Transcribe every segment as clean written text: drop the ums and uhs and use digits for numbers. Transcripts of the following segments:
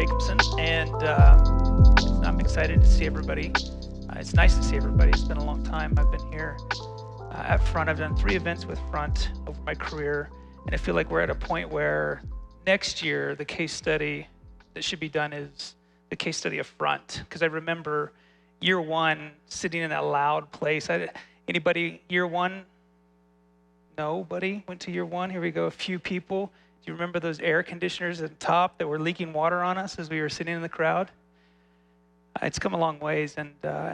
Jacobsen, and I'm excited to see everybody. It's nice to see everybody. It's been a long time. I've been here at Front. I've done 3 events with Front over my career, and I feel like we're at a point where next year the case study that should be done is the case study of Front, because I remember year 1 sitting in that loud place. Anybody year 1? Nobody went to year 1. Here we go. A few people. Do you remember those air conditioners at the top that were leaking water on us as we were sitting in the crowd? It's come a long ways, and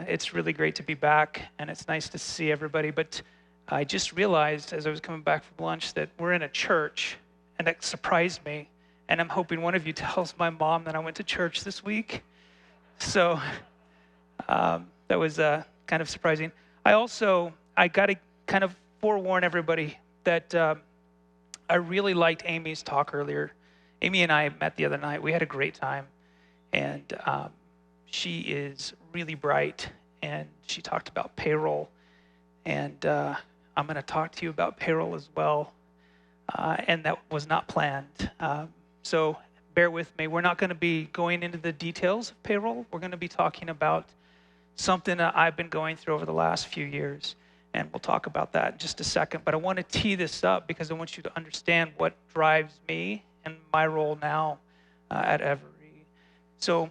it's really great to be back, and it's nice to see everybody. But I just realized as I was coming back from lunch that we're in a church, and that surprised me. And I'm hoping one of you tells my mom that I went to church this week. So that was kind of surprising. I got to kind of forewarn everybody that I really liked Amy's talk earlier. Amy and I met the other night. We had a great time, and she is really bright, and she talked about payroll, and I'm going to talk to you about payroll as well, and that was not planned. So bear with me. We're not going to be going into the details of payroll. We're going to be talking about something that I've been going through over the last few years. And we'll talk about that in just a second. But I want to tee this up because I want you to understand what drives me and my role now at Everee. So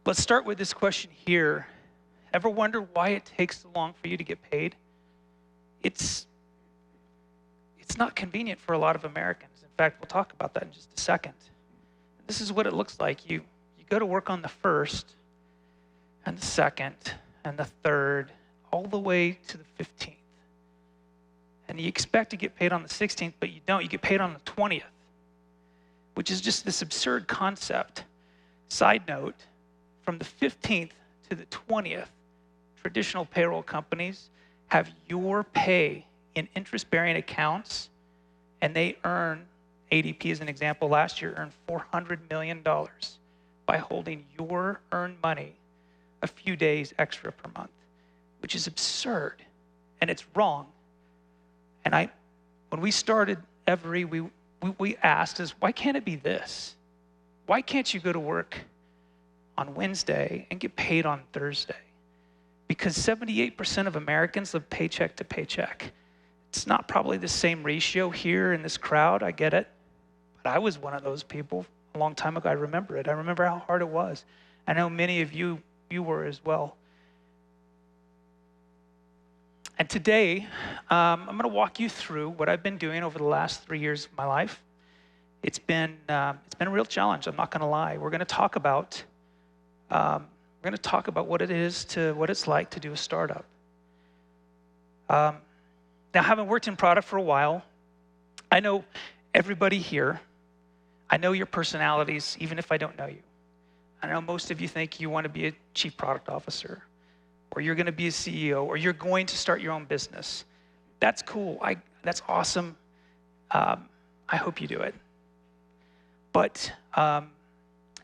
let's start with this question here. Ever wonder why it takes so long for you to get paid? It's not convenient for a lot of Americans. In fact, we'll talk about that in just a second. This is what it looks like. You go to work on the 1st and the 2nd and the 3rd, all the way to the 15th. And you expect to get paid on the 16th, but you don't. You get paid on the 20th, which is just this absurd concept. Side note, from the 15th to the 20th, traditional payroll companies have your pay in interest-bearing accounts, and they earn, ADP as an example, last year earned $400 million by holding your earned money a few days extra per month, which is absurd, and it's wrong. And when we started Everee, we asked is, why can't it be this? Why can't you go to work on Wednesday and get paid on Thursday? Because 78% of Americans live paycheck to paycheck. It's not probably the same ratio here in this crowd, I get it, but I was one of those people a long time ago. I remember it. I remember how hard it was. I know many of you were as well. And today, I'm going to walk you through what I've been doing over the last 3 years of my life. It's been a real challenge. I'm not going to lie. We're going to talk about what it is what it's like to do a startup. Now, having worked in product for a while, I know everybody here. I know your personalities, even if I don't know you. I know most of you think you want to be a chief product officer, or you're going to be a CEO, or you're going to start your own business. That's cool. That's awesome. I hope you do it. But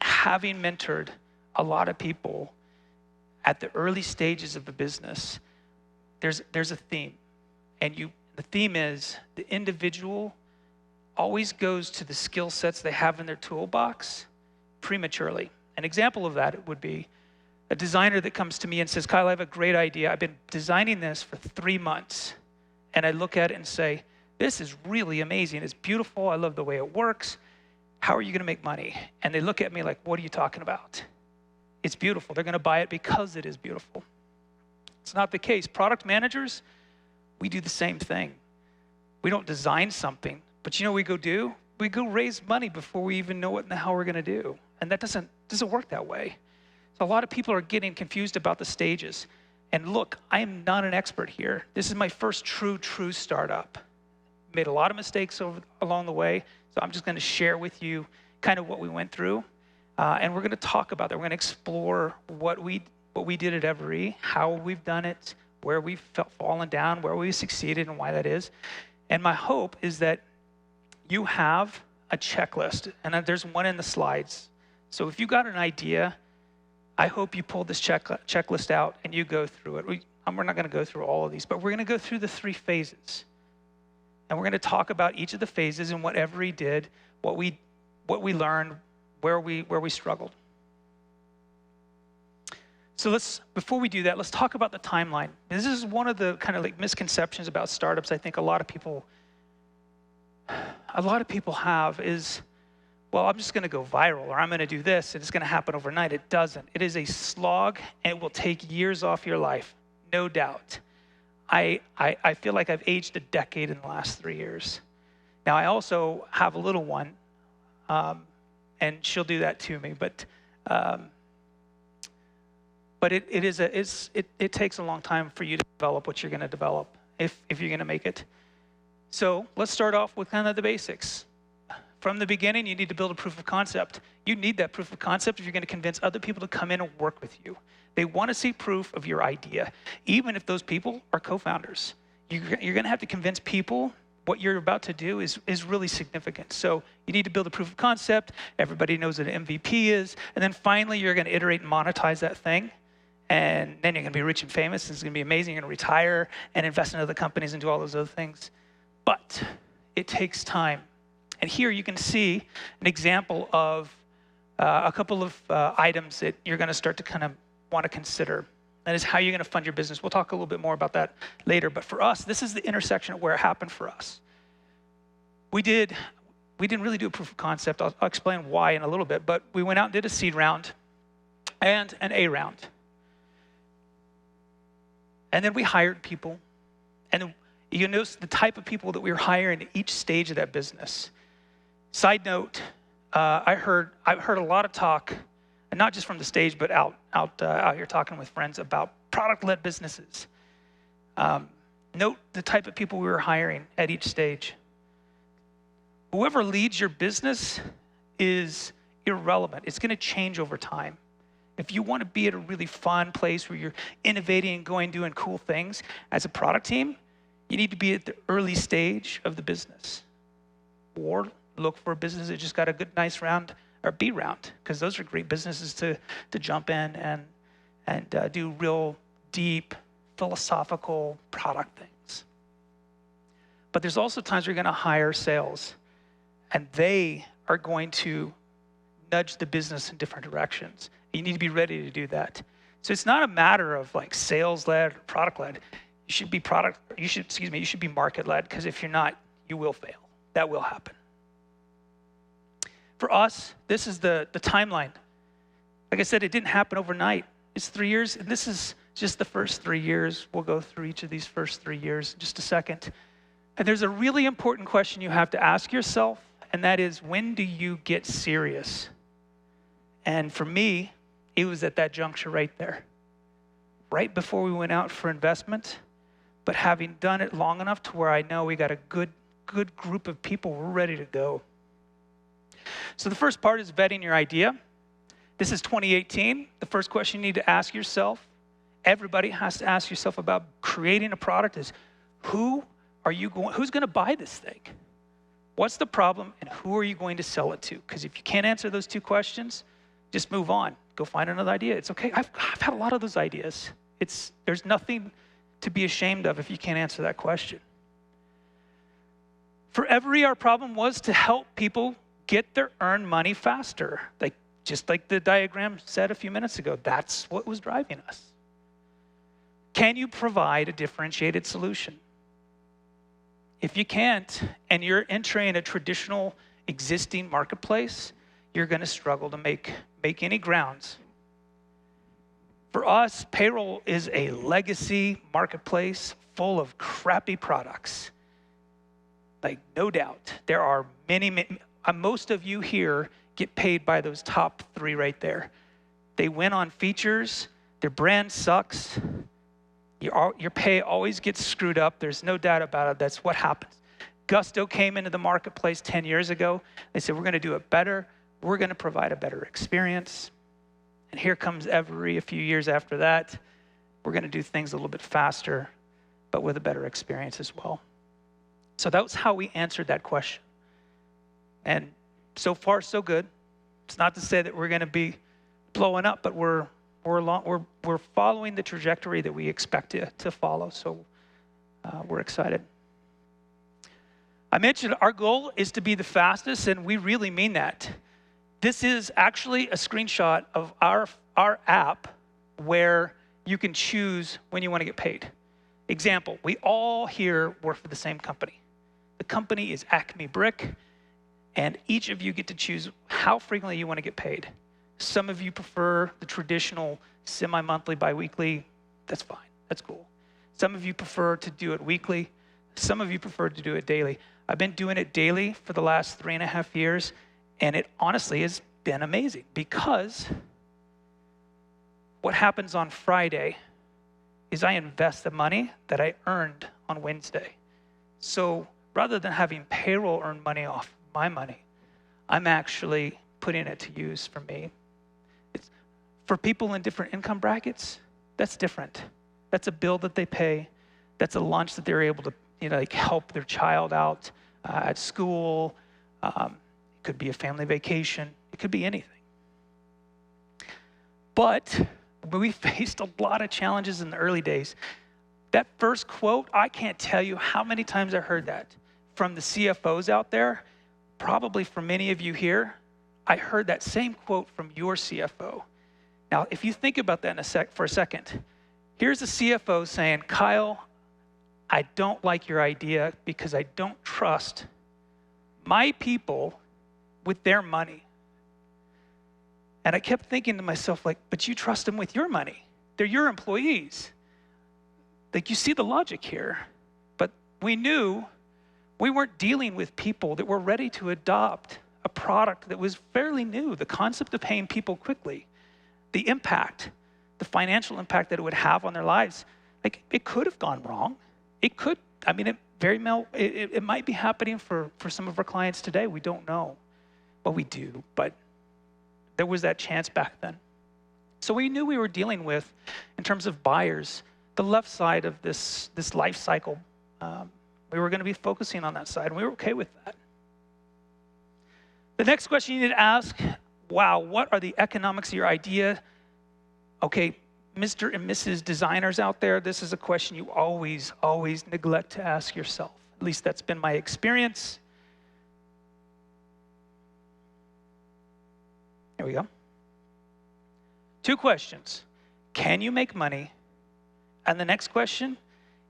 having mentored a lot of people at the early stages of a business, there's a theme. And the theme is the individual always goes to the skill sets they have in their toolbox prematurely. An example of that would be a designer that comes to me and says, Kyle, I have a great idea. I've been designing this for 3 months. And I look at it and say, this is really amazing. It's beautiful. I love the way it works. How are you going to make money? And they look at me like, what are you talking about? It's beautiful. They're going to buy it because it is beautiful. It's not the case. Product managers, we do the same thing. We don't design something, but you know what we go do? We go raise money before we even know what in the hell we're going to do. And that doesn't work that way. So a lot of people are getting confused about the stages. And look, I am not an expert here. This is my first true startup. Made a lot of mistakes along the way, so I'm just going to share with you kind of what we went through. And we're going to talk about that. We're going to explore what we did at Everee, how we've done it, where we've fallen down, where we succeeded, and why that is. And my hope is that you have a checklist, and there's one in the slides. So if you got an idea, I hope you pull this checklist out and you go through it. We're not going to go through all of these, but we're going to go through the 3 phases. And we're going to talk about each of the phases and what Everee did, what we learned, where we struggled. So before we do that, let's talk about the timeline. This is one of the kind of like misconceptions about startups I think a lot of people have is, well, I'm just going to go viral, or I'm going to do this, and it's going to happen overnight. It doesn't. It is a slog, and it will take years off your life, no doubt. I feel like I've aged a decade in the last 3 years. Now, I also have a little one, and she'll do that to me, but it takes a long time for you to develop what you're going to develop if you're going to make it. So let's start off with kind of the basics. From the beginning, you need to build a proof of concept. You need that proof of concept if you're going to convince other people to come in and work with you. They want to see proof of your idea, even if those people are co-founders. You're going to have to convince people what you're about to do is really significant. So you need to build a proof of concept. Everybody knows what an MVP is. And then finally, you're going to iterate and monetize that thing. And then you're going to be rich and famous. And it's going to be amazing. You're going to retire and invest in other companies and do all those other things. But it takes time. And here you can see an example of a couple of items that you're going to start to kind of want to consider. That is how you're going to fund your business. We'll talk a little bit more about that later. But for us, this is the intersection of where it happened for us. We didn't really do a proof of concept. I'll explain why in a little bit. But we went out and did a seed round and an A round. And then we hired people. And you notice the type of people that we were hiring at each stage of that business. Side note, I've heard a lot of talk, and not just from the stage, but out here talking with friends about product-led businesses. Note the type of people we were hiring at each stage. Whoever leads your business is irrelevant. It's going to change over time. If you want to be at a really fun place where you're innovating and going doing cool things as a product team, you need to be at the early stage of the business. Or look for a business that just got a good, nice round or B round, because those are great businesses to jump in and do real deep, philosophical product things. But there's also times where you're going to hire sales, and they are going to nudge the business in different directions. You need to be ready to do that. So it's not a matter of like sales-led or product-led. You should be market-led, because if you're not, you will fail. That will happen. For us, this is the timeline. Like I said, it didn't happen overnight. It's 3 years, and this is just the first 3 years. We'll go through each of these first 3 years in just a second. And there's a really important question you have to ask yourself, and that is, when do you get serious? And for me, it was at that juncture right there. Right before we went out for investment, but having done it long enough to where I know we got a good group of people, we're ready to go. So the first part is vetting your idea. This is 2018. The first question you need to ask yourself, everybody has to ask yourself about creating a product, is who's going to buy this thing? What's the problem, and who are you going to sell it to? Because if you can't answer those two questions, just move on. Go find another idea. It's okay. I've had a lot of those ideas. There's nothing to be ashamed of if you can't answer that question. For Everee, our problem was to help people get their earned money faster. Just like the diagram said a few minutes ago, that's what was driving us. Can you provide a differentiated solution? If you can't, and you're entering a traditional existing marketplace, you're going to struggle to make any grounds. For us, payroll is a legacy marketplace full of crappy products. No doubt. There are many, most of you here get paid by those top three right there. They win on features. Their brand sucks. Your pay always gets screwed up. There's no doubt about it. That's what happens. Gusto came into the marketplace 10 years ago. They said, we're going to do it better. We're going to provide a better experience. And here comes Everee a few years after that. We're going to do things a little bit faster, but with a better experience as well. So that was how we answered that question. And so far, so good. It's not to say that we're going to be blowing up, but we're following the trajectory that we expect to follow. So we're excited. I mentioned our goal is to be the fastest, and we really mean that. This is actually a screenshot of our app where you can choose when you want to get paid. Example, we all here work for the same company. The company is Acme Brick, and each of you get to choose how frequently you want to get paid. Some of you prefer the traditional semi-monthly, bi-weekly. That's fine, that's cool. Some of you prefer to do it weekly. Some of you prefer to do it daily. I've been doing it daily for the last 3.5 years, and it honestly has been amazing because what happens on Friday is I invest the money that I earned on Wednesday. So rather than having payroll earn money off my money, I'm actually putting it to use for me. It's, for people in different income brackets, that's different. That's a bill that they pay. That's a lunch that they're able to, like help their child out at school. It could be a family vacation. It could be anything. But we faced a lot of challenges in the early days. That first quote, I can't tell you how many times I heard that from the CFOs out there. Probably from many of you here, I heard that same quote from your CFO. Now, if you think about that for a second, here's a CFO saying, Kyle, I don't like your idea because I don't trust my people with their money. And I kept thinking to myself, but you trust them with your money. They're your employees. You see the logic here. But we knew we weren't dealing with people that were ready to adopt a product that was fairly new. The concept of paying people quickly, the impact, the financial impact that it would have on their lives, it could have gone wrong. It could, it might be happening for some of our clients today. We don't know. Well, we do, but there was that chance back then. So we knew we were dealing with, in terms of buyers, the left side of this life cycle. We were going to be focusing on that side, and we were okay with that. The next question you need to ask, wow, what are the economics of your idea? Okay, Mr. and Mrs. designers out there, this is a question you always neglect to ask yourself. At least that's been my experience. Here we go. 2 questions. Can you make money? And the next question,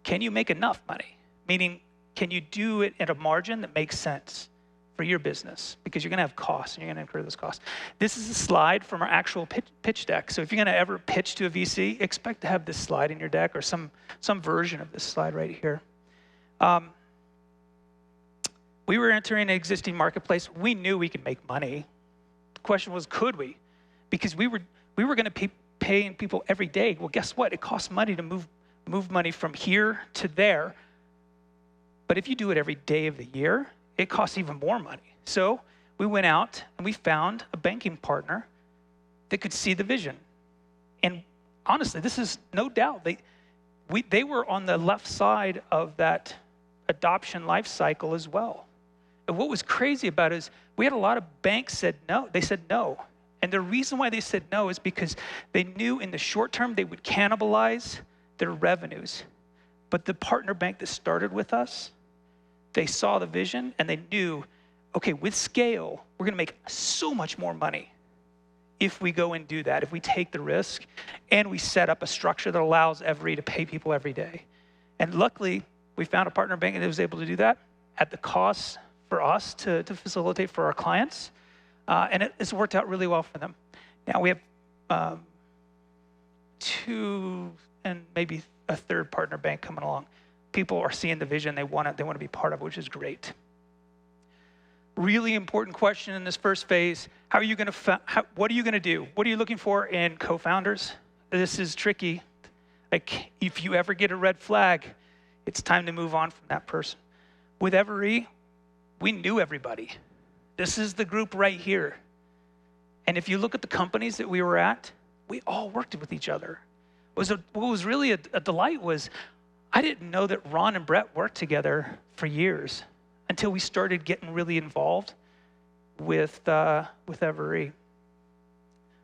can you make enough money? Meaning, can you do it at a margin that makes sense for your business? Because you're going to have costs, and you're going to incur those costs. This is a slide from our actual pitch deck. So if you're going to ever pitch to a VC, expect to have this slide in your deck or some version of this slide right here. We were entering an existing marketplace. We knew we could make money. The question was, could we? Because we were going to be paying people every day. Well, guess what? It costs money to move money from here to there. But if you do it every day of the year, it costs even more money. So we went out and we found a banking partner that could see the vision. And honestly, this is no doubt, they were on the left side of that adoption life cycle as well. And what was crazy about it is we had a lot of banks said no. They said no. And the reason why they said no is because they knew in the short term they would cannibalize their revenues. But the partner bank that started with us, they saw the vision and they knew, okay, with scale, we're going to make so much more money if we go and do that, if we take the risk and we set up a structure that allows Everee to pay people every day. And luckily, we found a partner bank that was able to do that at the cost for us to facilitate for our clients. And it's worked out really well for them. Now we have 2 and maybe a 3rd partner bank coming along. People are seeing the vision. They want to be part of it, which is great. Really important question in this first phase. What are you going to do? What are you looking for in co-founders? This is tricky. If you ever get a red flag, it's time to move on from that person. With Everee, we knew everybody. This is the group right here. And if you look at the companies that we were at, we all worked with each other. What was really a delight was I didn't know that Ron and Brett worked together for years until we started getting really involved with Everee.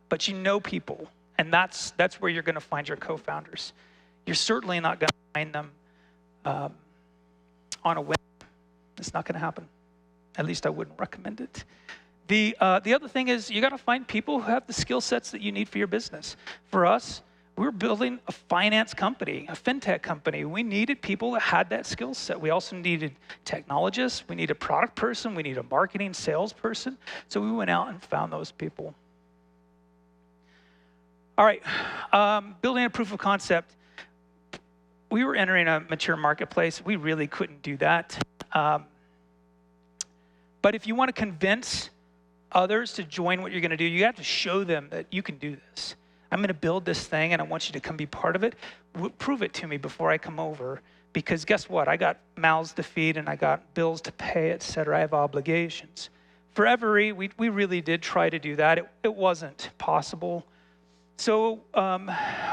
But you know people, and that's where you're going to find your co-founders. You're certainly not going to find them on a whim. It's not going to happen. At least I wouldn't recommend it. The other thing is you got to find people who have the skill sets that you need for your business. For us, we were building a finance company, a fintech company. We needed people that had that skill set. We also needed technologists. We needed a product person. We needed a marketing salesperson. So we went out and found those people. All right, building a proof of concept. We were entering a mature marketplace. We really couldn't do that. But if you want to convince others to join what you're going to do, you have to show them that you can do this. I'm going to build this thing, and I want you to come be part of it. Prove it to me before I come over, because guess what? I got mouths to feed, and I got bills to pay, et cetera. I have obligations. For Everee, we really did try to do that. It wasn't possible. So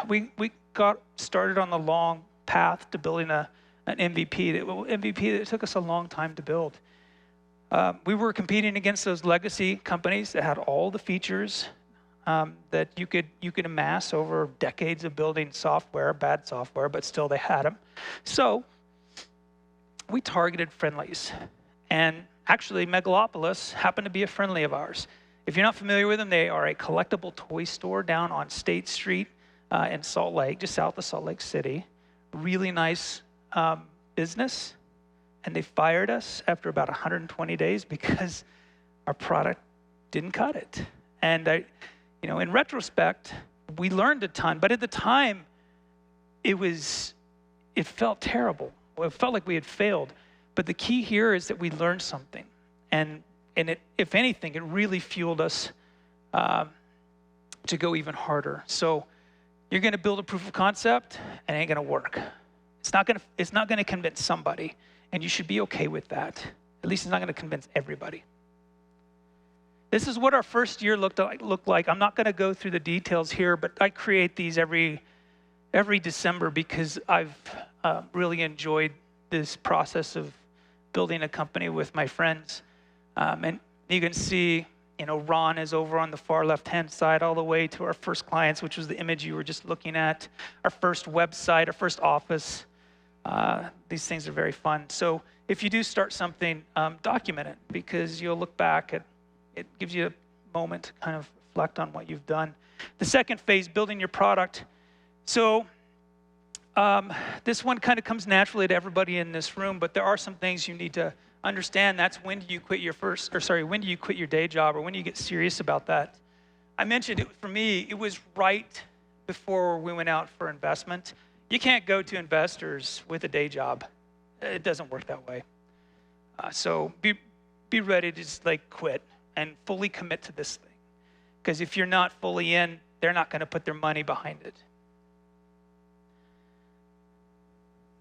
we got started on the long path to building an MVP that took us a long time to build. We were competing against those legacy companies that had all the features that you could amass over decades of building software, bad software, but still they had them. So we targeted friendlies. And actually, Megalopolis happened to be a friendly of ours. If you're not familiar with them, they are a collectible toy store down on State Street in Salt Lake, just south of Salt Lake City. Really nice business. And they fired us after about 120 days because our product didn't cut it. And in retrospect, we learned a ton. But at the time, it felt terrible. It felt like we had failed. But the key here is that we learned something. And it, if anything, it really fueled us to go even harder. So you're going to build a proof of concept, and it ain't going to work. It's not going to convince somebody. And you should be okay with that. At least it's not going to convince everybody. This is what our first year looked like. I'm not going to go through the details here, but I create these every December because I've really enjoyed this process of building a company with my friends. And you can see, Ron is over on the far left-hand side all the way to our first clients, which was the image you were just looking at, our first website, our first office. These things are very fun. So if you do start something, document it, because you'll look back at it, gives you a moment to kind of reflect on what you've done. The second phase, building your product. So this one kind of comes naturally to everybody in this room, but there are some things you need to understand. That's when do you quit when do you quit your day job, or when do you get serious about that? I mentioned it for me, it was right before we went out for investment. You can't go to investors with a day job. It doesn't work that way. So be ready to just quit and fully commit to this thing. Because if you're not fully in, they're not going to put their money behind it.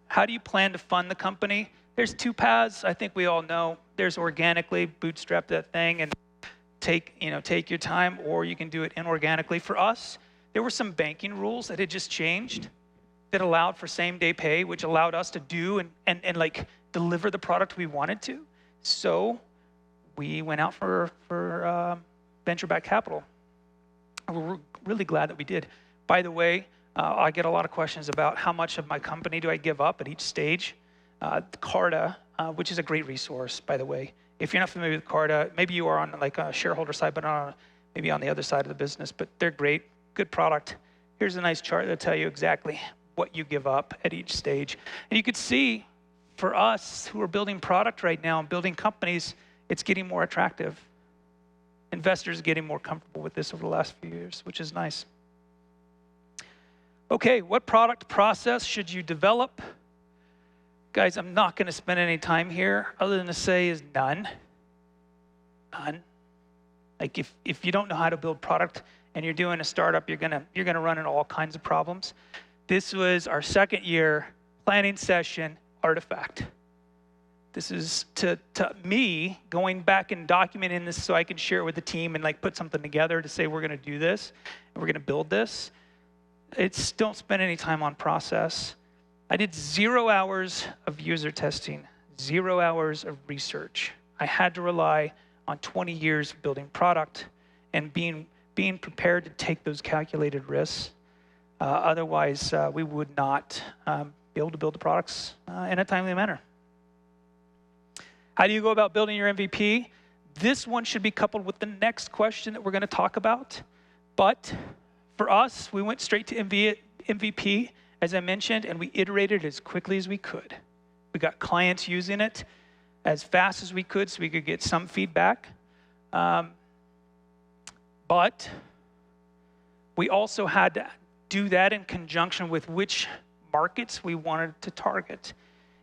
How do you plan to fund the company? There's two paths I think we all know. There's organically, bootstrap that thing and take your time, or you can do it inorganically. For us, there were some banking rules that had just changed that allowed for same-day pay, which allowed us to do and deliver the product we wanted to. So we went out for venture-backed capital. We're really glad that we did. By the way, I get a lot of questions about how much of my company do I give up at each stage. Carta, which is a great resource, by the way. If you're not familiar with Carta, maybe you are on a shareholder side, but maybe on the other side of the business. But they're great, good product. Here's a nice chart that'll tell you exactly what you give up at each stage. And you could see, for us who are building product right now and building companies, it's getting more attractive. Investors are getting more comfortable with this over the last few years, which is nice. Okay, what product process should you develop? Guys, I'm not going to spend any time here other than to say is none. None. If you don't know how to build product and you're doing a startup, you're gonna run into all kinds of problems. This was our second year planning session artifact. This is to me going back and documenting this so I can share it with the team and put something together to say we're going to do this and we're going to build this. Don't spend any time on process. I did 0 hours of user testing, 0 hours of research. I had to rely on 20 years of building product and being prepared to take those calculated risks. Otherwise, we would not be able to build the products in a timely manner. How do you go about building your MVP? This one should be coupled with the next question that we're going to talk about. But for us, we went straight to MVP, as I mentioned, and we iterated as quickly as we could. We got clients using it as fast as we could so we could get some feedback. But we also had to do that in conjunction with which markets we wanted to target.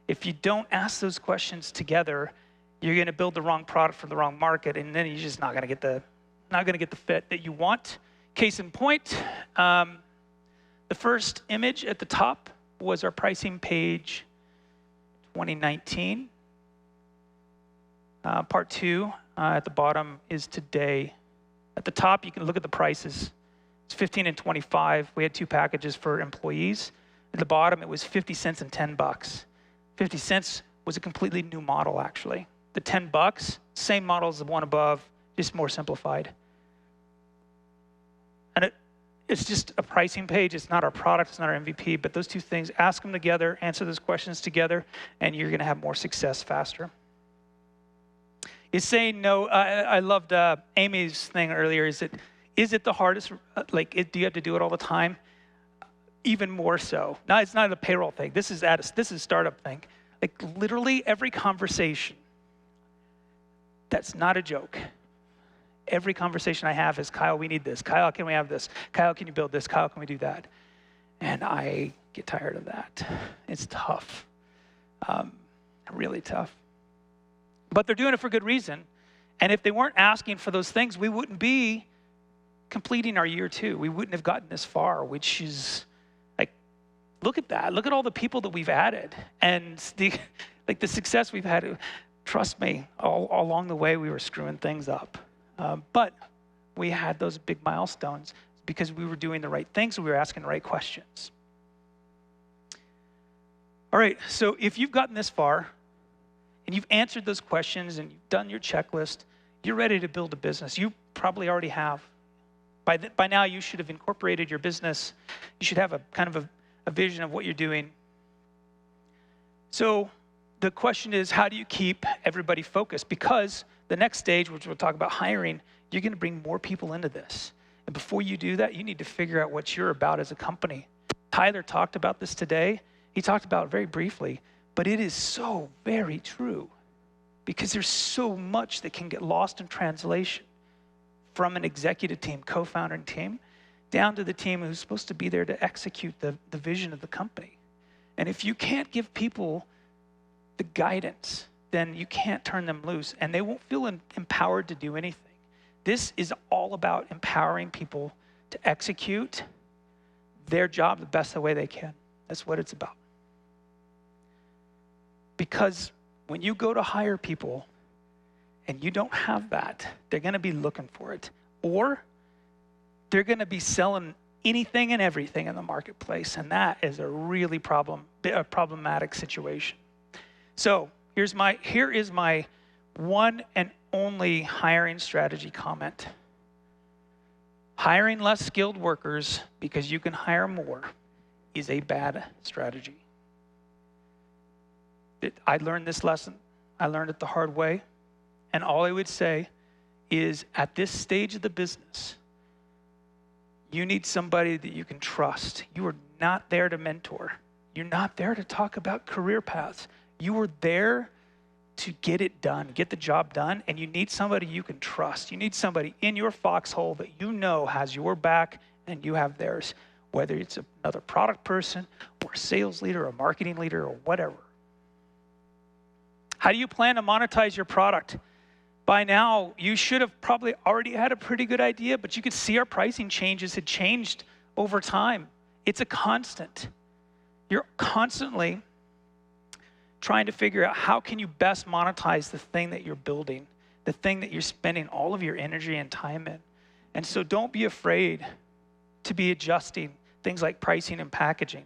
If you don't ask those questions together, you're going to build the wrong product for the wrong market, and then you're just not going to get the fit that you want. Case in point, the first image at the top was our pricing page 2019. Part 2 at the bottom is today. At the top, you can look at the prices. It's 15 and 25. We had 2 packages for employees. At the bottom, it was 50 cents and $10. 50 cents was a completely new model, actually. The $10, same model as the one above, just more simplified. And it's just a pricing page. It's not our product. It's not our MVP. But those two things, ask them together, answer those questions together, and you're going to have more success faster. Is saying no. I loved Amy's thing earlier. Is it the hardest? Do you have to do it all the time? Even more so. Now, it's not a payroll thing. This is a startup thing. Like literally every conversation. That's not a joke. Every conversation I have is, Kyle, we need this. Kyle, can we have this? Kyle, can you build this? Kyle, can we do that? And I get tired of that. It's tough. Really tough. But they're doing it for good reason. And if they weren't asking for those things, we wouldn't be completing our year 2. We wouldn't have gotten this far, which is like, look at that. Look at all the people that we've added. And the success we've had. Trust me, all along the way, we were screwing things up. But we had those big milestones because we were doing the right things and we were asking the right questions. All right, so if you've gotten this far, and you've answered those questions and you've done your checklist, you're ready to build a business. You probably already have. By now, you should have incorporated your business. You should have a kind of a vision of what you're doing. So the question is, how do you keep everybody focused? Because the next stage, which we'll talk about hiring, you're going to bring more people into this. And before you do that, you need to figure out what you're about as a company. Tyler talked about this today. He talked about it very briefly. But it is so very true because there's so much that can get lost in translation from an executive team, co-founder and team, down to the team who's supposed to be there to execute the vision of the company. And if you can't give people the guidance, then you can't turn them loose and they won't feel empowered to do anything. This is all about empowering people to execute their job the best way they can. That's what it's about. Because when you go to hire people and you don't have that, they're going to be looking for it. Or they're going to be selling anything and everything in the marketplace. And that is a really problematic situation. So here is my one and only hiring strategy comment. Hiring less skilled workers because you can hire more is a bad strategy. I learned this lesson. I learned it the hard way. And all I would say is at this stage of the business, you need somebody that you can trust. You are not there to mentor. You're not there to talk about career paths. You are there to get it done, get the job done, and you need somebody you can trust. You need somebody in your foxhole that you know has your back and you have theirs, whether it's another product person or a sales leader or a marketing leader or whatever. How do you plan to monetize your product? By now, you should have probably already had a pretty good idea, but you could see our pricing changes had changed over time. It's a constant. You're constantly trying to figure out how can you best monetize the thing that you're building, the thing that you're spending all of your energy and time in. And so don't be afraid to be adjusting things like pricing and packaging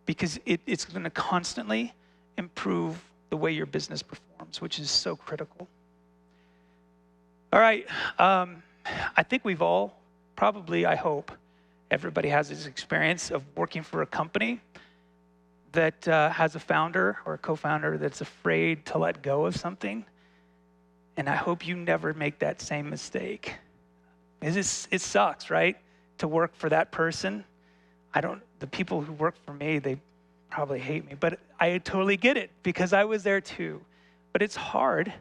because it's going to constantly improve the way your business performs, which is so critical. All right, I think we've all probably, I hope, everybody has this experience of working for a company that has a founder or a co-founder that's afraid to let go of something. And I hope you never make that same mistake. It sucks, right? To work for that person. The people who work for me, they probably hate me, but I totally get it because I was there too. But it's hard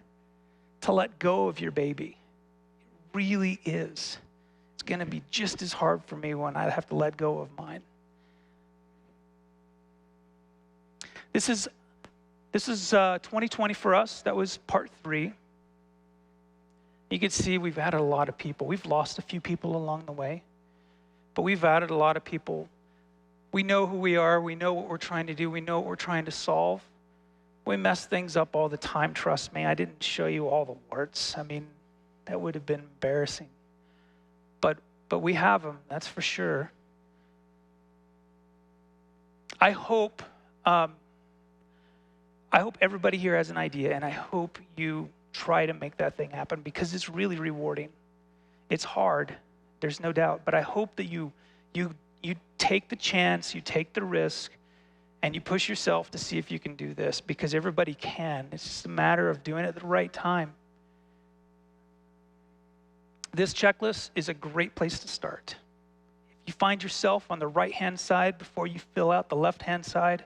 to let go of your baby. It really is. It's going to be just as hard for me when I have to let go of mine. This is 2020 for us. That was part 3. You can see we've added a lot of people. We've lost a few people along the way, but we've added a lot of people. We know who we are. We know what we're trying to do. We know what we're trying to solve. We mess things up all the time, trust me. I didn't show you all the warts. I mean, that would have been embarrassing. But we have them, that's for sure. I hope everybody here has an idea, and I hope you try to make that thing happen because it's really rewarding. It's hard, there's no doubt, but I hope that you take the chance, you take the risk, and you push yourself to see if you can do this because everybody can. It's just a matter of doing it at the right time. This checklist is a great place to start. If you find yourself on the right-hand side before you fill out the left-hand side,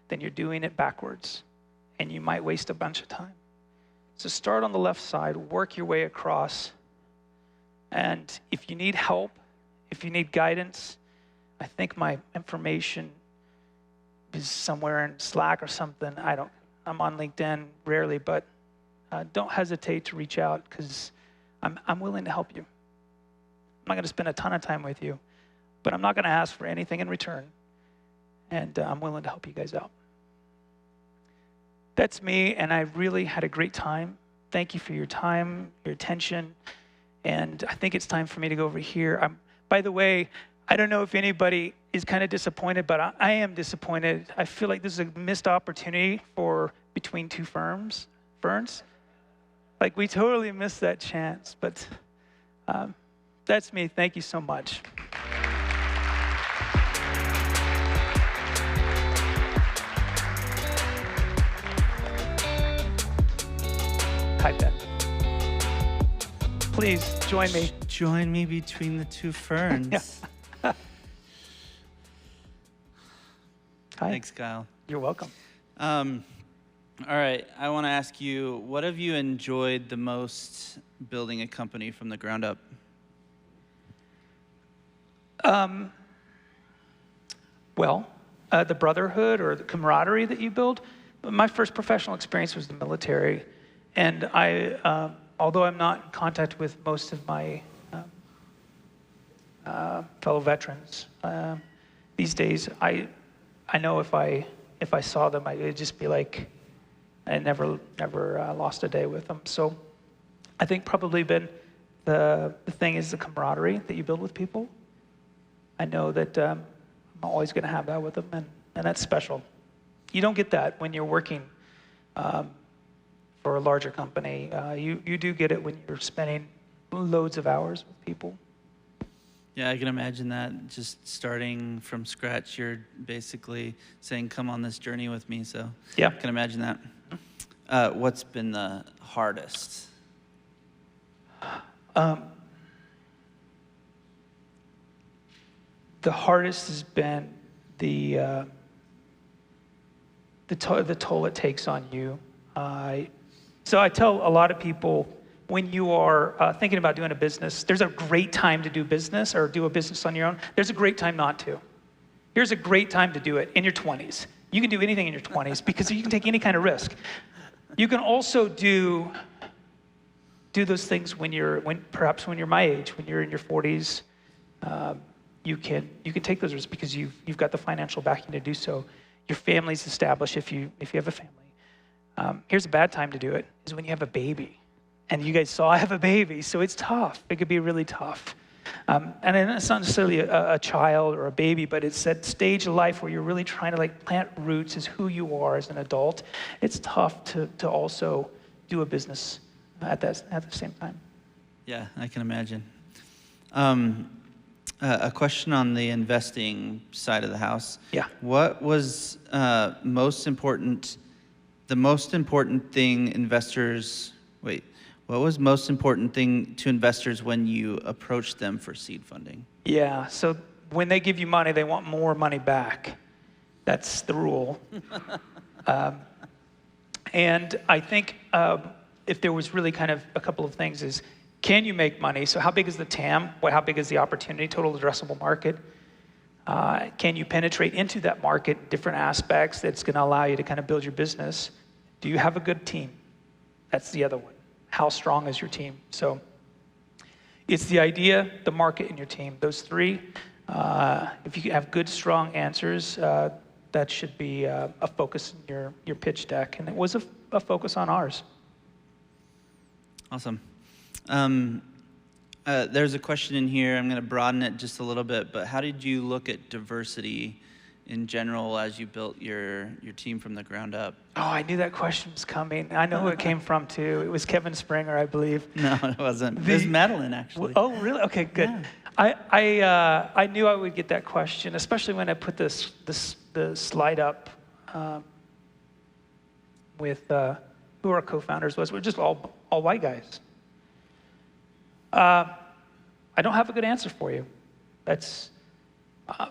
then you're doing it backwards, and you might waste a bunch of time. So start on the left side, work your way across, and if you need help, if you need guidance, I think my information is somewhere in Slack or something. I'm on LinkedIn rarely, but don't hesitate to reach out because I'm willing to help you. I'm not going to spend a ton of time with you, but I'm not going to ask for anything in return, and I'm willing to help you guys out. That's me, and I really had a great time. Thank you for your time, your attention, and I think it's time for me to go over here. By the way, I don't know if anybody is kind of disappointed, but I am disappointed. I feel like this is a missed opportunity for between two ferns. Like we totally missed that chance, but that's me. Thank you so much. Hi, Ben. Please join me. Join me between the two ferns. Yeah. Hi. Thanks, Kyle. You're welcome. All right, I want to ask you, what have you enjoyed the most building a company from the ground up? The brotherhood or the camaraderie that you build. My first professional experience was the military, and although I'm not in contact with most of my fellow veterans these days, I know if I saw them, it'd just be like I never lost a day with them. So I think probably been the thing is the camaraderie that you build with people. I know that I'm always going to have that with them, and that's special. You don't get that when you're working for a larger company. You do get it when you're spending loads of hours with people. Yeah, I can imagine that. Just starting from scratch, you're basically saying, come on this journey with me. So yeah, I can imagine that. What's been the hardest? The hardest has been the toll it takes on you. So I tell a lot of people, when you are thinking about doing a business, there's a great time to do business or do a business on your own. There's a great time not to. Here's a great time to do it in your 20s. You can do anything in your 20s because you can take any kind of risk. You can also do those things perhaps when you're my age, when you're in your 40s. You can take those risks because you've got the financial backing to do so. Your family's established if you have a family. Here's a bad time to do it is when you have a baby. And you guys saw I have a baby, so it's tough. It could be really tough. And it's not necessarily a child or a baby, but it's that stage of life where you're really trying to plant roots as who you are as an adult. It's tough to also do a business at the same time. Yeah, I can imagine. A question on the investing side of the house. Yeah. What was the most important thing What was most important thing to investors when you approached them for seed funding? Yeah, so when they give you money, they want more money back. That's the rule. And I think if there was really kind of a couple of things is, can you make money? So how big is the TAM? How big is the opportunity, total addressable market? Can you penetrate into that market, different aspects that's going to allow you to kind of build your business? Do you have a good team? That's the other one. How strong is your team? So it's the idea, the market, and your team. Those three, if you have good, strong answers, that should be a focus in your pitch deck. And it was a focus on ours. Awesome. There's a question in here. I'm going to broaden it just a little bit, but how did you look at diversity in general as you built your team from the ground up? Oh, I knew that question was coming. I know who it came from, too. It was Kevin Springer, I believe. No, it wasn't. It was Madeline, actually. Oh, really? Okay, good. Yeah. I knew I would get that question, especially when I put the slide up with who our co-founders was. We're just all white guys. I don't have a good answer for you.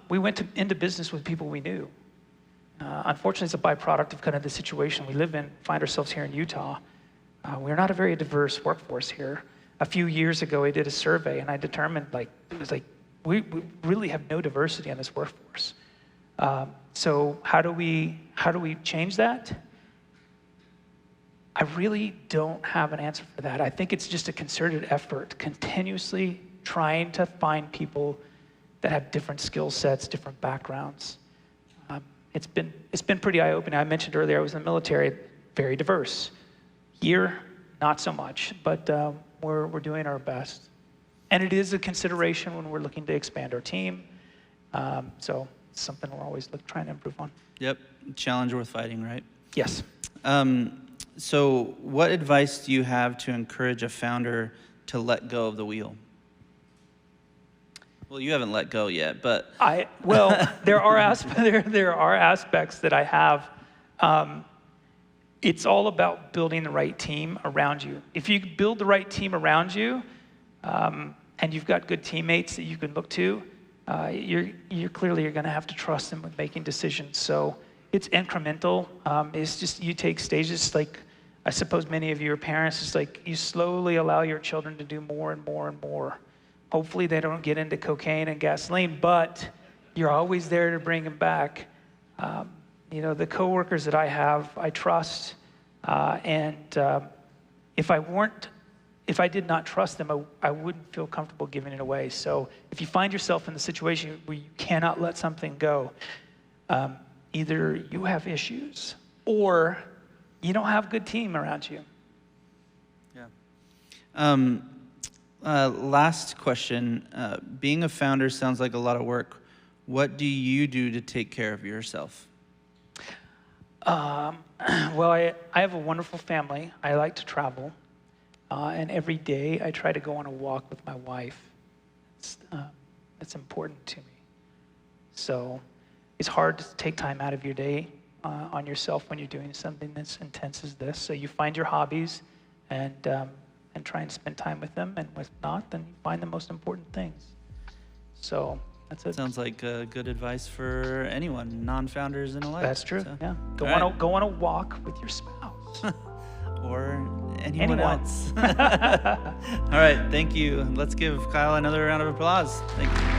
We went into business with people we knew. Unfortunately, it's a byproduct of kind of the situation we live in, find ourselves here in Utah. We're not a very diverse workforce here. A few years ago, I did a survey, and I determined, we really have no diversity in this workforce. So how do we change that? I really don't have an answer for that. I think it's just a concerted effort, continuously trying to find people that have different skill sets, different backgrounds. It's been pretty eye-opening. I mentioned earlier I was in the military, very diverse. Here, not so much, but we're doing our best. And it is a consideration when we're looking to expand our team. So it's something we're always trying to improve on. Yep, challenge worth fighting, right? Yes. So what advice do you have to encourage a founder to let go of the wheel? Well, you haven't let go yet, but... there are aspects that I have. It's all about building the right team around you. If you build the right team around you, and you've got good teammates that you can look to, you're going to have to trust them with making decisions. So it's incremental. It's just you take stages. Like I suppose many of you are parents. It's like you slowly allow your children to do more and more and more. Hopefully they don't get into cocaine and gasoline, but you're always there to bring them back. The coworkers that I have, I trust, and if I did not trust them, I wouldn't feel comfortable giving it away. So if you find yourself in the situation where you cannot let something go, either you have issues or you don't have a good team around you. Yeah. Last question. Being a founder sounds like a lot of work. What do you do to take care of yourself? Well, I have a wonderful family. I like to travel. And every day I try to go on a walk with my wife. It's important to me. So it's hard to take time out of your day on yourself when you're doing something that's intense as this. So you find your hobbies and try and spend time with them. And if not, then you find the most important things. So that's it. Sounds like good advice for anyone, non-founders in a life. That's true. So, yeah. Go on a walk with your spouse. Or anyone else. All right, thank you. Let's give Kyle another round of applause. Thank you.